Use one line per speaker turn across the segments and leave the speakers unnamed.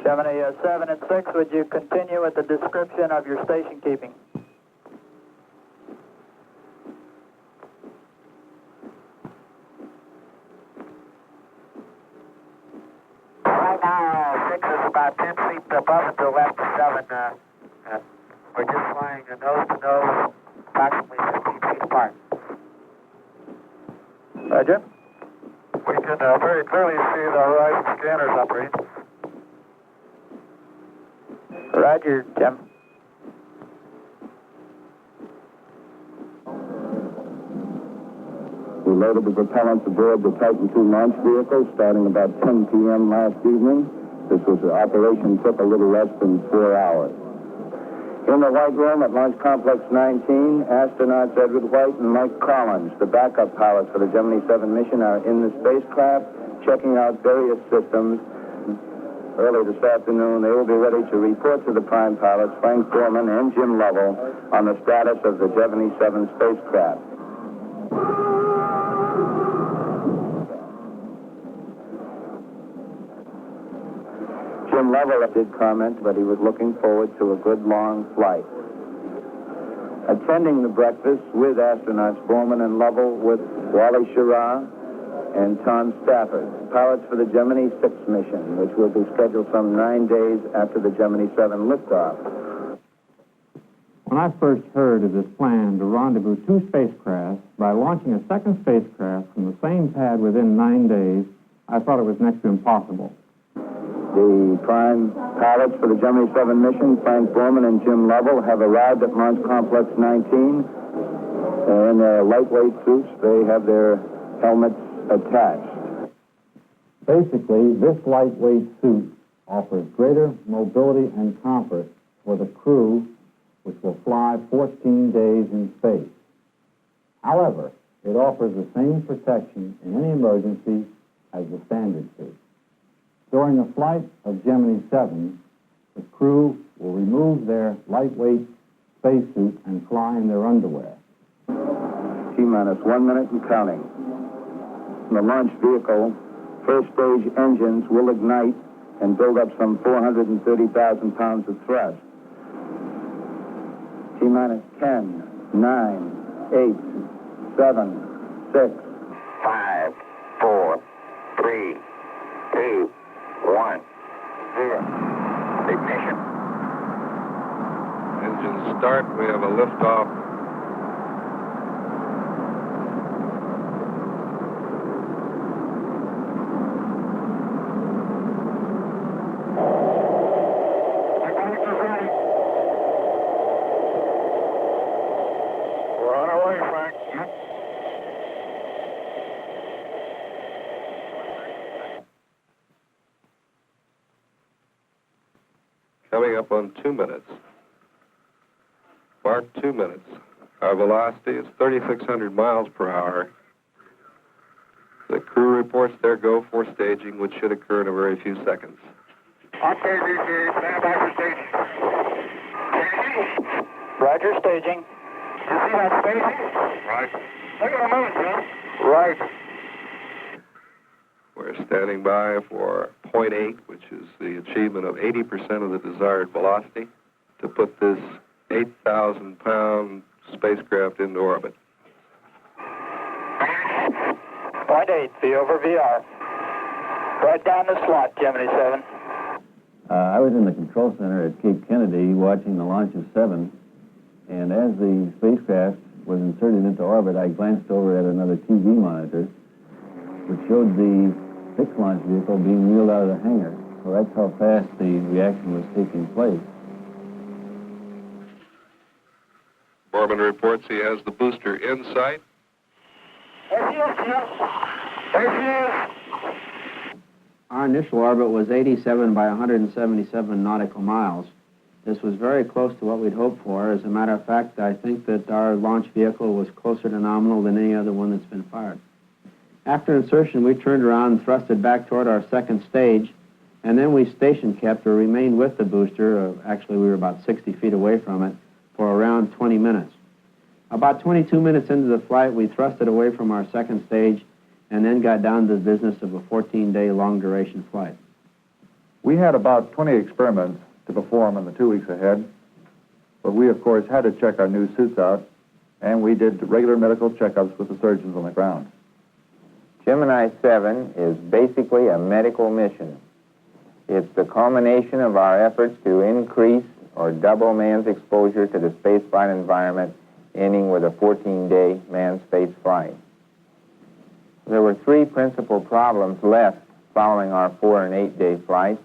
Gemini 7 and 6, would you continue with the description of your station keeping?
Right now, 6 is about 10 feet above and to the left of 7. We're just flying nose to nose, approximately 15 feet apart.
Roger.
We can very clearly see the horizon scanners operating.
Roger, Jim.
We loaded the propellants aboard the Titan II launch vehicle starting about 10 p.m. last evening. This operation took a little less than 4 hours. In the White Room at Launch Complex 19, astronauts Edward White and Mike Collins, the backup pilots for the Gemini 7 mission, are in the spacecraft checking out various systems. Early this afternoon, they will be ready to report to the prime pilots, Frank Borman and Jim Lovell, on the status of the Gemini 7 spacecraft. Jim Lovell did comment, but he was looking forward to a good long flight. Attending the breakfast with astronauts Borman and Lovell with Wally Schirra and Tom Stafford, pilots for the Gemini 6 mission, which will be scheduled some 9 days after the Gemini 7 liftoff.
When I first heard of this plan to rendezvous two spacecrafts by launching a second spacecraft from the same pad within 9 days, I thought it was next to impossible.
The prime pilots for the Gemini 7 mission, Frank Borman and Jim Lovell, have arrived at Launch Complex 19. In their lightweight suits, they have their helmets attached.
Basically, this lightweight suit offers greater mobility and comfort for the crew, which will fly 14 days in space. However, it offers the same protection in any emergency as the standard suit. During a flight of Gemini 7, the crew will remove their lightweight spacesuit and fly in their underwear.
T-minus 1 minute and counting. In the launch vehicle, first stage engines will ignite and build up some 430,000 pounds of thrust. T-minus 10, 9, 8, 7, 6.
5, 4, 3, 2, 1, 0. Ignition.
Engines start. We have a liftoff.
We're on our way, Frank.
Coming up on 2 minutes. Mark 2 minutes. Our velocity is 3,600 miles per hour. The crew reports their go for staging, which should occur in a very few seconds.
Okay, VC, stand by for staging. Staging?
Roger, staging.
You see that staging? Right. Look at the moon, Jim. Right.
We're standing by for point 8, which is the achievement of 80% of the desired velocity, to put this 8,000-pound spacecraft into orbit.
Point 8, V over VR. Right down the slot, Gemini 7.
I was in the control center at Cape Kennedy watching the launch of 7, and as the spacecraft was inserted into orbit, I glanced over at another TV monitor, which showed the 6 launch vehicle being wheeled out of the hangar. So that's how fast the reaction was taking place.
Borman reports he has the booster in sight.
There she is, Jim. There she is.
Our initial orbit was 87 by 177 nautical miles. This was very close to what we'd hoped for. As a matter of fact, I think that our launch vehicle was closer to nominal than any other one that's been fired. After insertion, we turned around and thrusted back toward our second stage, and then we station kept or remained with the booster. Actually, we were about 60 feet away from it for around 20 minutes. About 22 minutes into the flight, we thrusted away from our second stage and then got down to the business of a 14-day long-duration flight.
We had about 20 experiments to perform in the 2 weeks ahead, but we, of course, had to check our new suits out, and we did regular medical checkups with the surgeons on the ground.
Gemini 7 is basically a medical mission. It's the culmination of our efforts to increase or double man's exposure to the spaceflight environment, ending with a 14-day manned space flight. There were 3 principal problems left following our 4- and 8-day flights.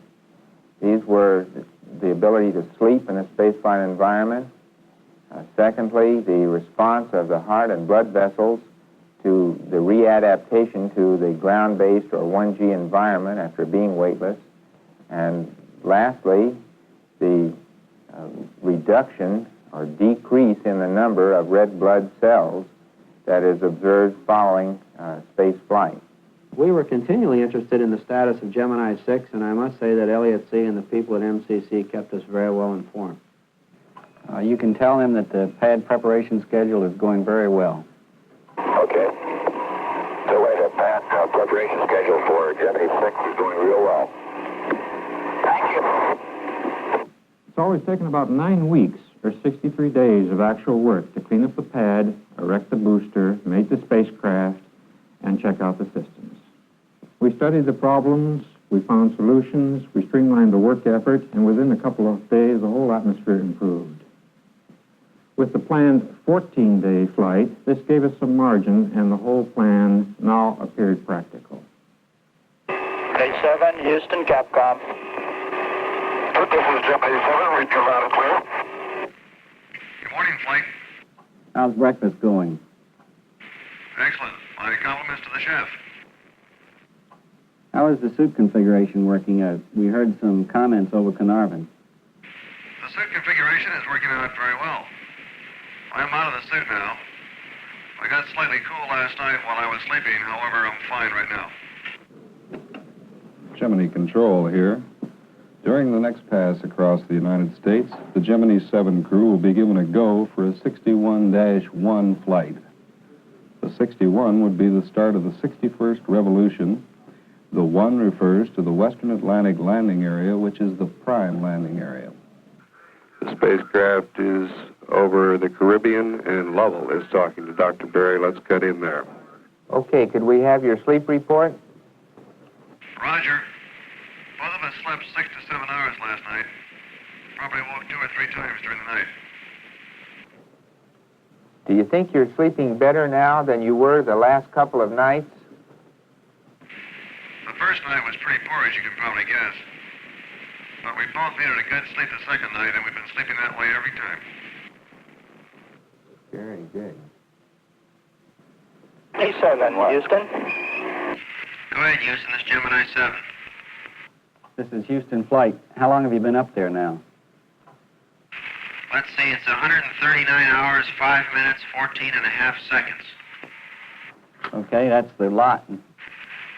These were the ability to sleep in a spaceflight environment. Secondly, the response of the heart and blood vessels to the readaptation to the ground-based or 1G environment after being weightless. And lastly, the reduction or decrease in the number of red blood cells that is observed following space flight.
We were continually interested in the status of Gemini 6, and I must say that Elliot C. and the people at MCC kept us very well informed.
You can tell them that the pad preparation schedule is going very well.
Okay. So wait, the pad preparation schedule for Gemini 6 is going real well. Thank you.
It's always taken about 9 weeks or 63 days of actual work to clean up the pad, erect the booster, make the spacecraft, and check out the systems. We studied the problems, we found solutions, we streamlined the work effort, and within a couple of days, the whole atmosphere improved. With the planned 14-day flight, this gave us some margin, and the whole plan now appeared practical.
Day 7, Houston, Capcom.
This is Gemini 7, read you loud and clear.
Good morning, Flight.
How's breakfast going?
Excellent. My compliments to the chef.
How is the suit configuration working out? We heard some comments over Carnarvon.
The suit configuration is working out very well. I'm out of the suit now. I got slightly cool last night while I was sleeping. However, I'm fine right now.
Gemini Control here. During the next pass across the United States, the Gemini 7 crew will be given a go for a 61-1 flight. The 61 would be the start of the 61st revolution. The 1 refers to the Western Atlantic landing area, which is the prime landing area. The spacecraft is over the Caribbean, and Lovell is talking to Dr. Berry. Let's cut in there.
Okay, could we have your sleep report?
Roger. Both of us slept 6 to 7 hours last night. Probably woke 2 or 3 times during the night.
Do you think you're sleeping better now than you were the last couple of nights?
The first night was pretty poor, as you can probably guess. But we both needed a good sleep the second night, and we've been sleeping that way every time.
Very good.
Day 7, Houston.
Go ahead, Houston. This is Gemini 7.
This is Houston Flight. How long have you been up there now?
Let's see, it's 139 hours, 5 minutes, 14 and a half seconds.
Okay, that's the lot.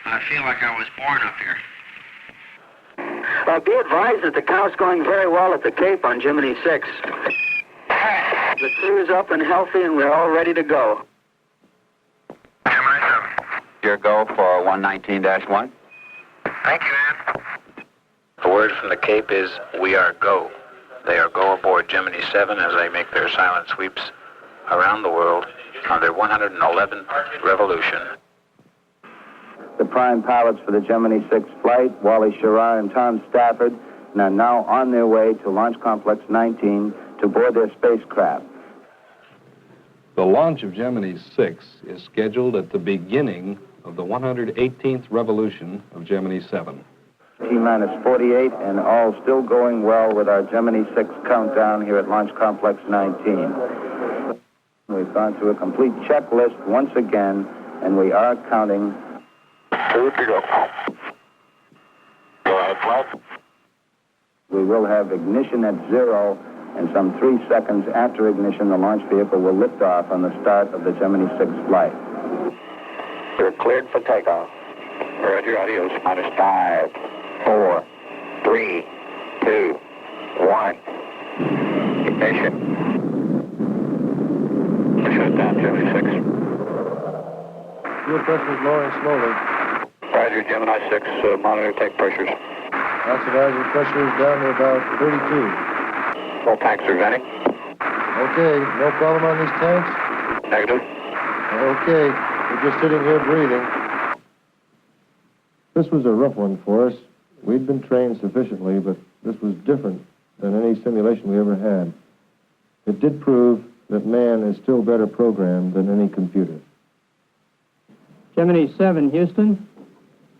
I feel like I was born up here.
Be advised that the count's going very well at the Cape on Gemini 6. The crew is up and healthy, and we're all ready to go.
Gemini 7.
Your go for 119-1.
Thank you, Ann.
The word from the Cape is, we are go. They are go aboard Gemini 7 as they make their silent sweeps around the world on their 111th revolution.
The prime pilots for the Gemini 6 flight, Wally Schirra and Tom Stafford, are now on their way to Launch Complex 19 to board their spacecraft.
The launch of Gemini 6 is scheduled at the beginning of the 118th revolution of Gemini 7.
T-minus 48, and all still going well with our Gemini 6 countdown here at Launch Complex 19. We've gone through a complete checklist once again, and we are counting.
2 to go. Go ahead, Flight.
We will have ignition at 0, and some 3 seconds after ignition, the launch vehicle will lift off on the start of the Gemini 6 flight.
You're cleared for takeoff.
Roger, adios. Minus 5, 4, 3, 2, 1. Ignition. Shut down, Gemini 6.
Fuel pressure's lowering slowly.
Roger, Gemini 6, monitor tank pressures.
Oxidizer pressure is down to about 32.
Full tanks are ready.
Okay, no problem on these tanks?
Negative.
Okay, we're just sitting here breathing. This was a rough one for us. We'd been trained sufficiently, but this was different than any simulation we ever had. It did prove that man is still better programmed than any computer.
Gemini 7, Houston.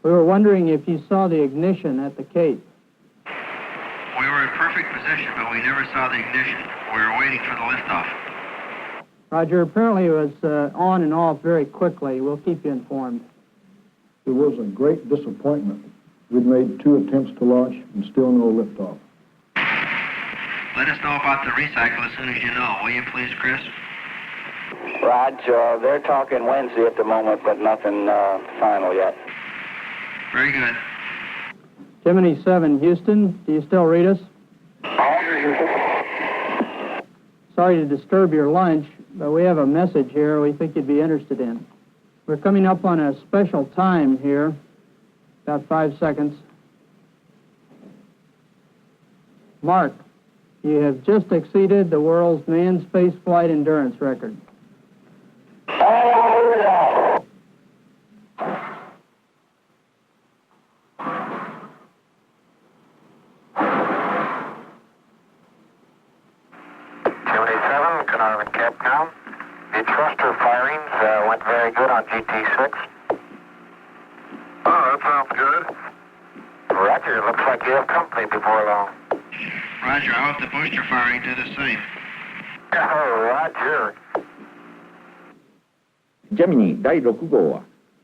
We were wondering if you saw the ignition at the Cape.
We were in perfect position, but we never saw the ignition. We were waiting for the liftoff.
Roger, apparently it was on and off very quickly. We'll keep you informed.
It was a great disappointment. We'd made 2 attempts to launch and still no liftoff.
Let us know about the recycle as soon as you know, will you please, Chris?
Raj, they're talking Wednesday at the moment, but nothing final yet.
Very good.
Gemini 7, Houston. Do you still read us? Sorry to disturb your lunch, but we have a message here we think you'd be interested in. We're coming up on a special time here, about 5 seconds. Mark, you have just exceeded the world's manned space flight endurance record.
Gemini 7, Caernarvon Capcom. The thruster firings went very good on GT6.
Oh, that sounds good.
Roger, looks like you have company before long.
Roger, I hope the booster firing did the same.
Oh, Roger.
ジェミニ第6号は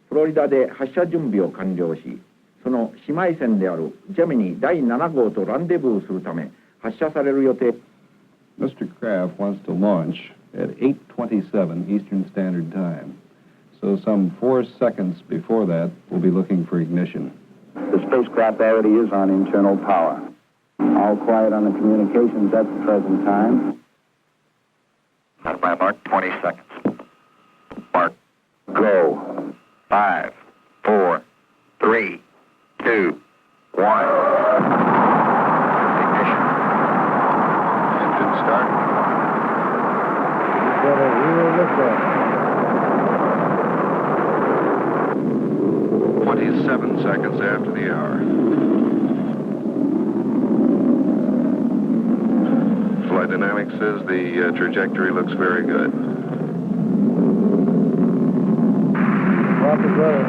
フロリダで発射準備を完了し、その姉妹船であるジェミニ第7号とランデブーするため発射される予定。
Mr. Kraft wants to launch at 8:27 Eastern Standard Time. So some 4 seconds before that, we'll be looking for ignition.
The spacecraft already is on internal power. All quiet on the communications at the present time.
Stand by, Mark. 20 seconds. Mark.
Go.
5, 4, 3, 2, 1. Ignition. Engine start.
We've got a real liftoff.
27 seconds after the hour. Flight dynamics says the trajectory looks very good.
Rocket running.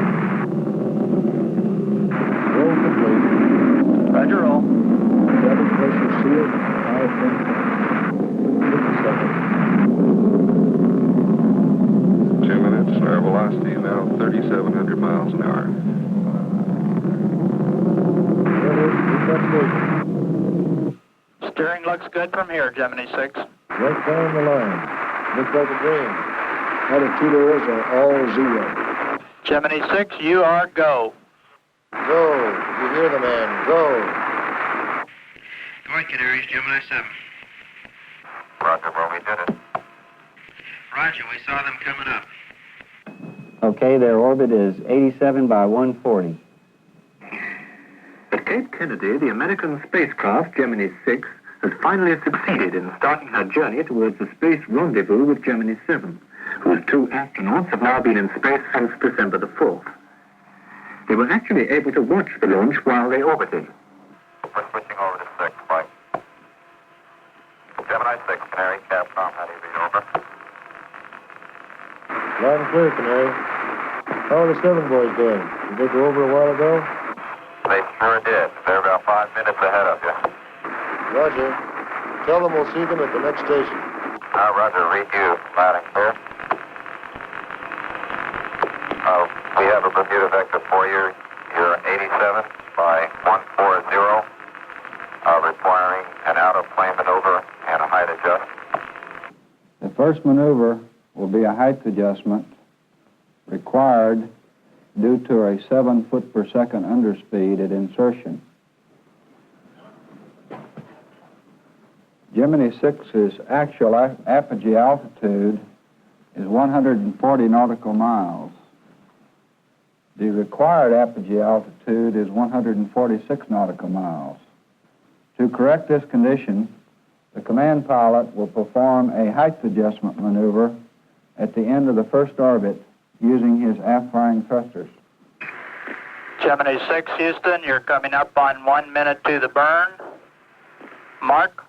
Roll complete.
Roger, roll.
Cabin pressure sealed. Power pin. 50 seconds.
2 minutes, and our velocity is now 3,700 miles an hour.
Steering looks good from here, Gemini 6.
Right down the line. Looks like a dream.
Attitude are all 0.
Gemini 6, you are go.
Go. You hear the man. Go.
Go ahead, Canaries, Gemini 7.
Roger, well, we did it.
Roger, we saw them coming up.
Okay, their orbit is 87 by 140.
At Cape Kennedy, the American spacecraft Gemini 6 has finally succeeded in starting her journey towards the space rendezvous with Gemini 7, whose 2 astronauts have now been in space since December the 4th. They were actually able to watch the launch while they orbited. We're switching over to 6, Mike. Gemini 6, Canary, Capcom, how do you read over?
Loud and clear, Canary. How are the 7 boys doing? Did they go over a while ago?
They sure did. They're about 5 minutes ahead of you.
Roger. Tell them we'll see them at the next station.
Roger, read you, loud and clear. We have a Bermuda vector for you. You're 87 by 140, requiring an out-of-plane maneuver and a height adjustment.
The first maneuver will be a height adjustment required due to a 7 foot per second underspeed at insertion. Gemini 6's actual apogee altitude is 140 nautical miles. The required apogee altitude is 146 nautical miles. To correct this condition, the command pilot will perform a height adjustment maneuver at the end of the first orbit using his aft-firing thrusters.
Gemini 6, Houston, you're coming up on 1 minute to the burn. Mark?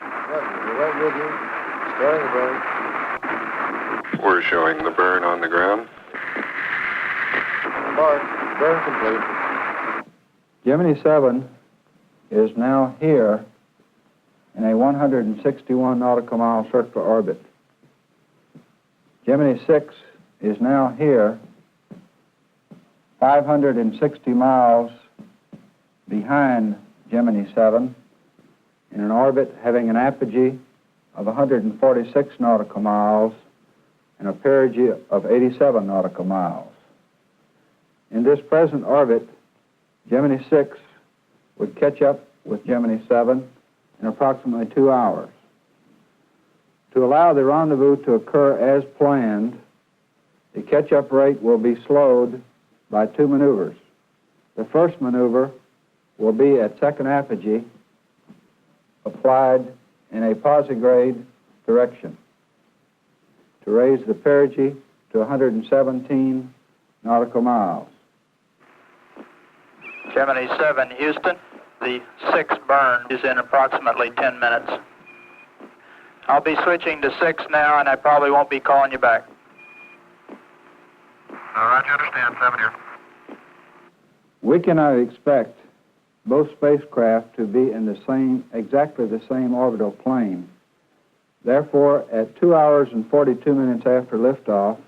Roger, we're right with you. Starting the burn.
We're showing the burn on the ground.
Mark, burn complete.
Gemini 7 is now here in a 161 nautical mile circular orbit. Gemini 6 is now here 560 miles behind Gemini 7 in an orbit having an apogee of 146 nautical miles and a perigee of 87 nautical miles. In this present orbit, Gemini 6 would catch up with Gemini 7 in approximately 2 hours. To allow the rendezvous to occur as planned, the catch-up rate will be slowed by 2 maneuvers. The first maneuver will be at second apogee, applied in a posigrade direction to raise the perigee to 117 nautical miles.
Gemini 7, Houston, the 6 burn is in approximately 10 minutes. I'll be switching to 6 now, and I probably won't be calling you back.
Roger, understand. 7 here.
We cannot expect both spacecraft to be in exactly the same orbital plane. Therefore, at 2 hours and 42 minutes after liftoff,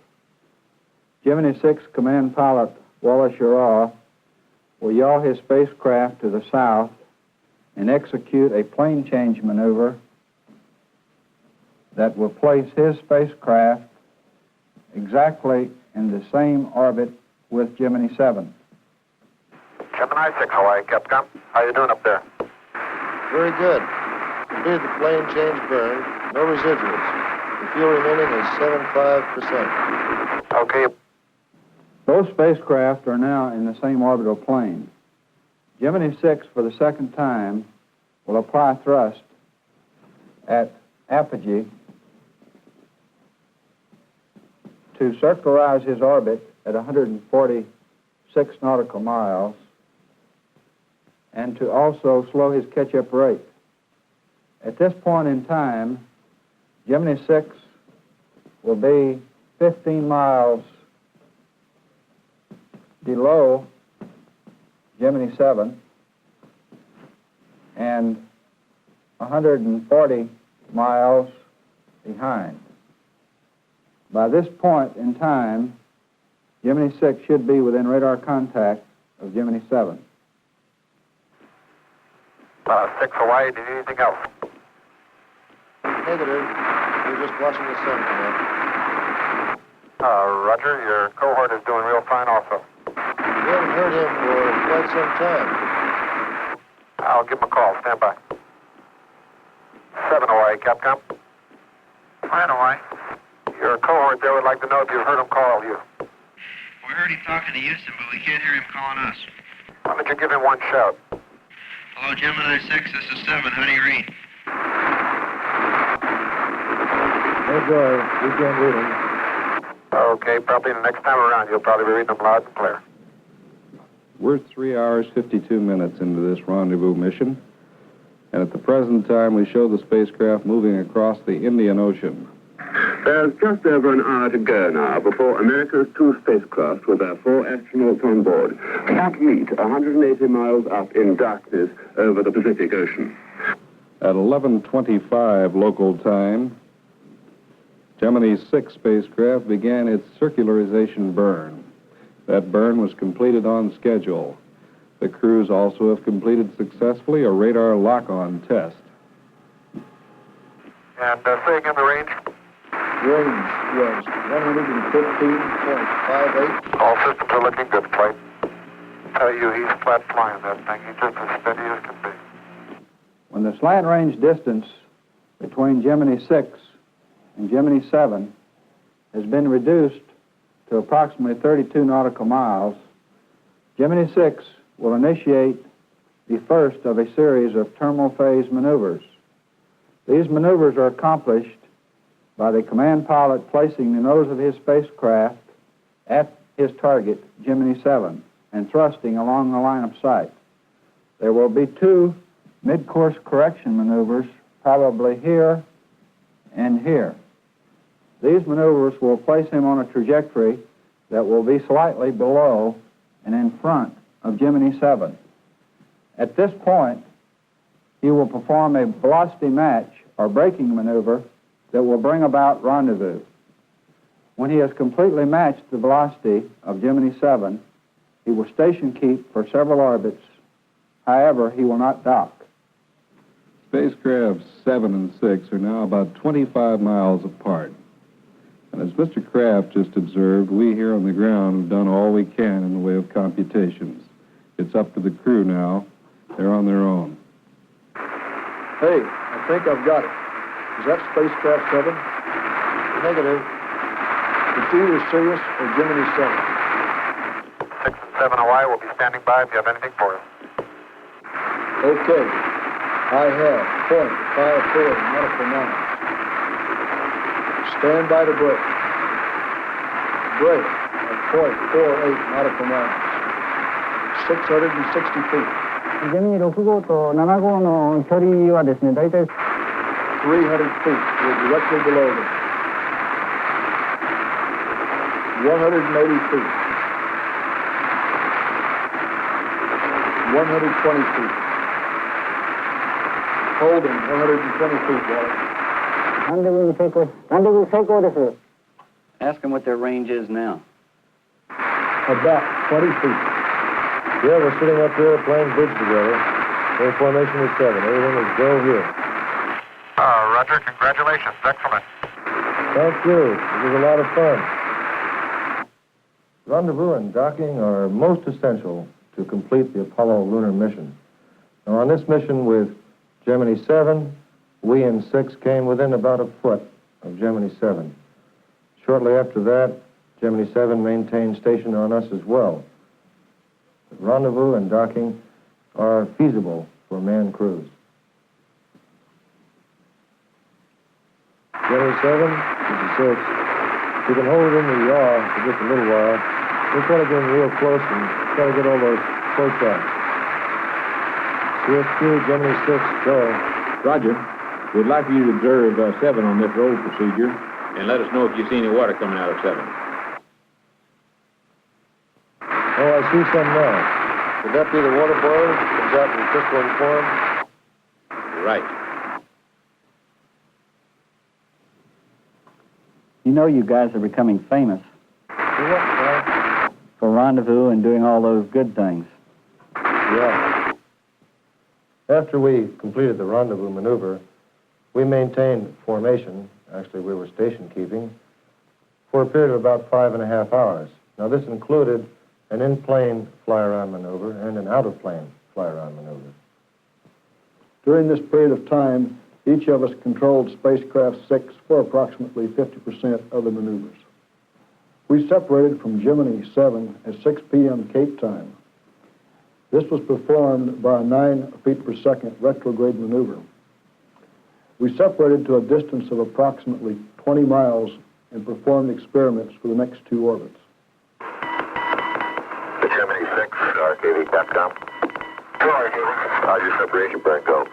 Gemini 6 command pilot Wallace Yaraw will yaw his spacecraft to the south and execute a plane change maneuver that will place his spacecraft exactly in the same orbit with Gemini 7.
Gemini 6, Hawaii, Capcom. How you doing up there?
Very good. Completed the plane change burn. No residuals. The fuel remaining is 75%.
Okay.
Both spacecraft are now in the same orbital plane. Gemini 6, for the second time, will apply thrust at apogee to circularize his orbit at 146 nautical miles and to also slow his catch-up rate. At this point in time, Gemini 6 will be 15 miles below Gemini 7 and 140 miles behind. By this point in time, Gemini 6 should be within radar contact of Gemini 7.
6 Hawaii, do you need anything else?
Negative. We're just watching the sun come up.
Roger, your cohort is doing real fine also.
We haven't heard him for quite some time.
I'll give him a call. Stand by. 7 Hawaii, Capcom. Fine, Hawaii. Your cohort there would like to know if you've heard him call you.
We heard him talking to Houston, but we can't hear him calling us.
Why don't you give him one shout?
Hello, Gemini 6, this is 7. How do you read?
No joy. We can't read him.
Okay, probably the next time around you'll probably be reading them loud and clear.
We're 3 hours, 52 minutes into this rendezvous mission, and at the present time we show the spacecraft moving across the Indian Ocean.
There's just over an hour to go now before America's 2 spacecraft with their 4 astronauts on board can't meet 180 miles up in darkness over the Pacific Ocean.
At 11:25 local time, Gemini 6 spacecraft began its circularization burn. That burn was completed on schedule. The crews also have completed successfully a radar lock-on test.
And say again the range.
Range was 115.58.
All systems are looking good, flight. Tell you he's flat flying that thing. He's just as steady as can be.
When the slant range distance between Gemini 6 and Gemini 7 has been reduced
to approximately 32 nautical miles, Gemini 6 will initiate the first of a series of terminal phase maneuvers. These maneuvers are accomplished by the command pilot placing the nose of his spacecraft at his target, Gemini 7, and thrusting along the line of sight. There will be 2 mid-course correction maneuvers, probably here and here. These maneuvers will place him on a trajectory that will be slightly below and in front of Gemini 7. At this point, he will perform a velocity match or braking maneuver that will bring about rendezvous. When he has completely matched the velocity of Gemini 7, he will station keep for several orbits. However, he will not dock.
Spacecrafts 7 and 6 are now about 25 miles apart. And as Mr. Kraft just observed, we here on the ground have done all we can in the way of computations. It's up to the crew now. They're on their own.
Hey, I think I've got it. Is that spacecraft 7? Negative. It's either Sirius or Gemini 7.
6 and 7 Hawaii will be standing by if you have anything for us.
Okay. I have 0.54 nautical miles. Stand by to break. Break at 0.48 nautical miles. 660 feet.
ジェミニ6号と7号の距離はですね、大体
300 feet. We're directly below them. 180 feet. 120 feet. Holding 120 feet, Wally.
Rendezvous成功。Rendezvous成功です。
Ask them what their range is now.
About 20 feet.
Yeah, we're sitting up here playing bridge together. We're in formation with 7. Everything is go here.
Roger, congratulations. Excellent.
Thank you. It was a lot of fun. Rendezvous and docking are most essential to complete the Apollo lunar mission. Now, on this mission with Gemini 7, we in 6 came within about a foot of Gemini 7. Shortly after that, Gemini 7 maintained station on us as well. But rendezvous and docking are feasible for manned crews. Gemini 7, this is 6. We can hold it in the yaw for just a little while. We'll try to get in real close and try to get all those close shots. CSQ, Gemini 6, go.
Roger. We'd like you to observe 7 on this roll procedure and let us know if you see any water coming out of 7.
Oh, I see some now. Could that be the water boiler that comes out in crystalline form?
Right.
You know you guys are becoming famous
For what, Frank?
for rendezvous and doing all those good things.
Yeah. After we completed the rendezvous maneuver, we maintained formation, actually we were station keeping, for a period of about 5.5 hours. Now this included an in-plane fly-around maneuver and an out-of-plane fly-around maneuver.
During this period of time, each of us controlled spacecraft 6 for approximately 50% of the maneuvers. We separated from Gemini 7 at 6 p.m. Cape time. This was performed by a 9 feet per second retrograde maneuver. We separated to a distance of approximately 20 miles and performed experiments for the next 2 orbits.
The Gemini 6, RKV Capcom. Two RKV. How's your separation burn go?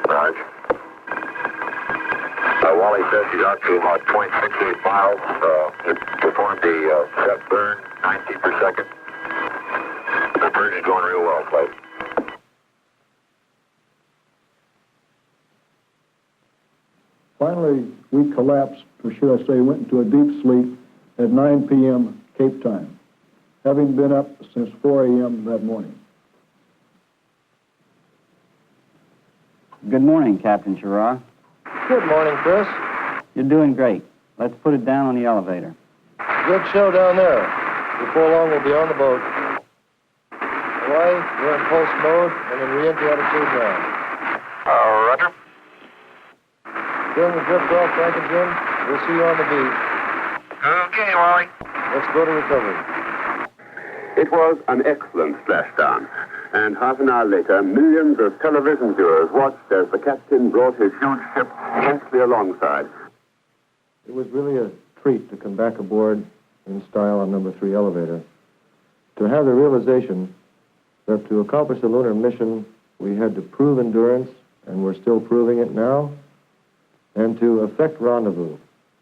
Raj. Wally says he's out to about 0.68 miles. He performed the set burn, 9 feet per second. The burn is going real well, Clay.
Finally, we collapsed, or should I say, went into a deep sleep at 9 p.m. Cape time, having been up since 4 a.m. that morning.
Good morning, Captain Sherrod.
Good morning, Chris.
You're doing great. Let's put it down on the elevator.
Good show down there. Before long, we'll be on the boat. Hawaii, we're in pulse mode and in re-entry attitude now.
Roger.
During the drift off, Frank and Jim, we'll see you on the beat.
Okay, Wally.
Let's go to recovery.
It was an excellent splashdown, and half an hour later, millions of television viewers watched as the captain brought his huge ship gently alongside.
It was really a treat to come back aboard in style on number 3 elevator. To have the realization that to accomplish a lunar mission, we had to prove endurance, and we're still proving it now, and to effect rendezvous.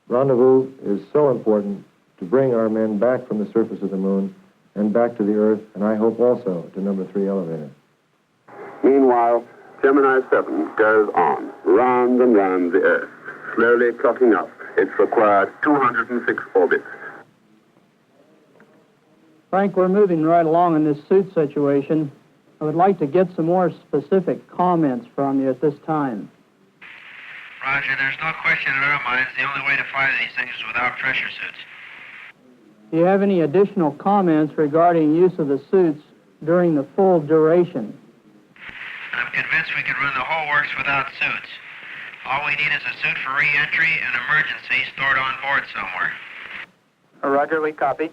Rendezvous is so important to bring our men back from the surface of the moon and back to the Earth, and I hope also to number 3 elevator.
Meanwhile, Gemini 7 goes on, round and round the Earth, slowly clocking up its required 206 orbits.
Frank, we're moving right along in this suit situation. I would like to get some more specific comments from you at this time.
Roger, there's no question in our minds the only way to fly these things is without pressure suits.
Do you have any additional comments regarding use of the suits during the full duration?
I'm convinced we could run the whole works without suits. All we need is a suit for re-entry and emergency stored on board somewhere.
Roger, we copy.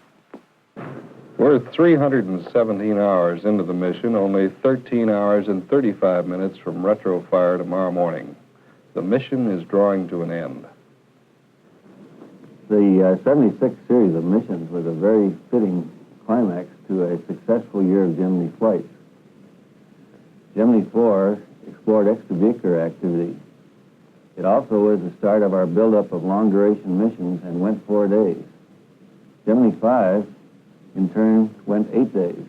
We're 317 hours into the mission, only 13 hours and 35 minutes from retrofire tomorrow morning. The mission is drawing to an end.
The 76 series of missions was a very fitting climax to a successful year of Gemini flights. Gemini 4 explored extravehicular activity. It also was the start of our buildup of long-duration missions and went 4 days. Gemini 5, in turn, went 8 days.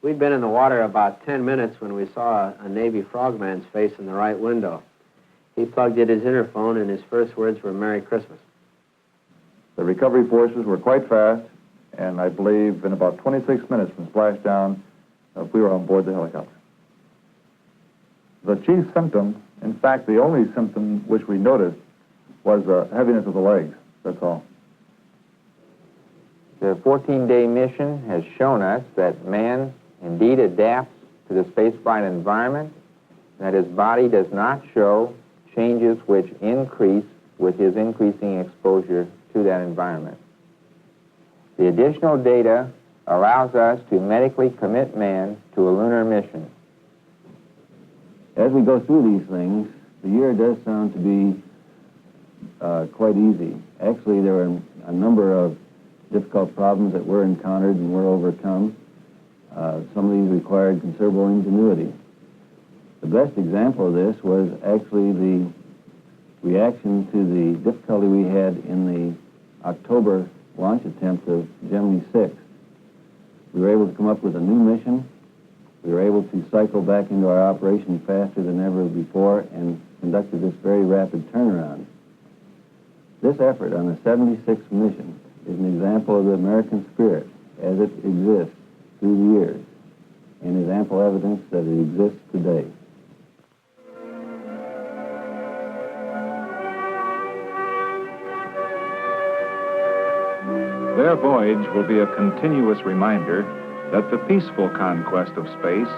We'd been in the water about 10 minutes when we saw a Navy frogman's face in the right window. He plugged in his interphone, and his first words were, "Merry Christmas."
The recovery forces were quite fast, and I believe in about 26 minutes from splashdown, we were on board the helicopter. The chief symptom, in fact, the only symptom which we noticed, was heaviness of the legs. That's all.
The 14-day mission has shown us that man indeed adapts to the spaceflight environment, that his body does not show changes which increase with his increasing exposure to that environment. The additional data allows us to medically commit man to a lunar mission.
As we go through these things, the year does sound to be quite easy. Actually, there were a number of difficult problems that were encountered and were overcome. Some of these required considerable ingenuity. The best example of this was actually the reaction to the difficulty we had in the October launch attempt of Gemini 6. We were able to come up with a new mission. We were able to cycle back into our operation faster than ever before and conducted this very rapid turnaround. This effort on the 76th mission is an example of the American spirit as it exists through the years, and is ample evidence that it exists today.
Their voyage will be a continuous reminder that the peaceful conquest of space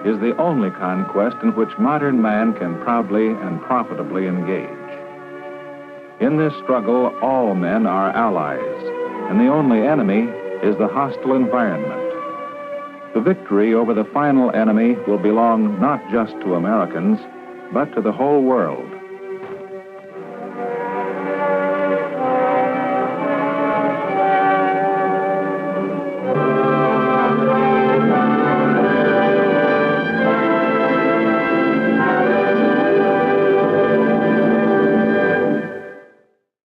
is the only conquest in which modern man can proudly and profitably engage. In this struggle, all men are allies, and the only enemy is the hostile environment. The victory over the final enemy will belong not just to Americans, but to the whole world.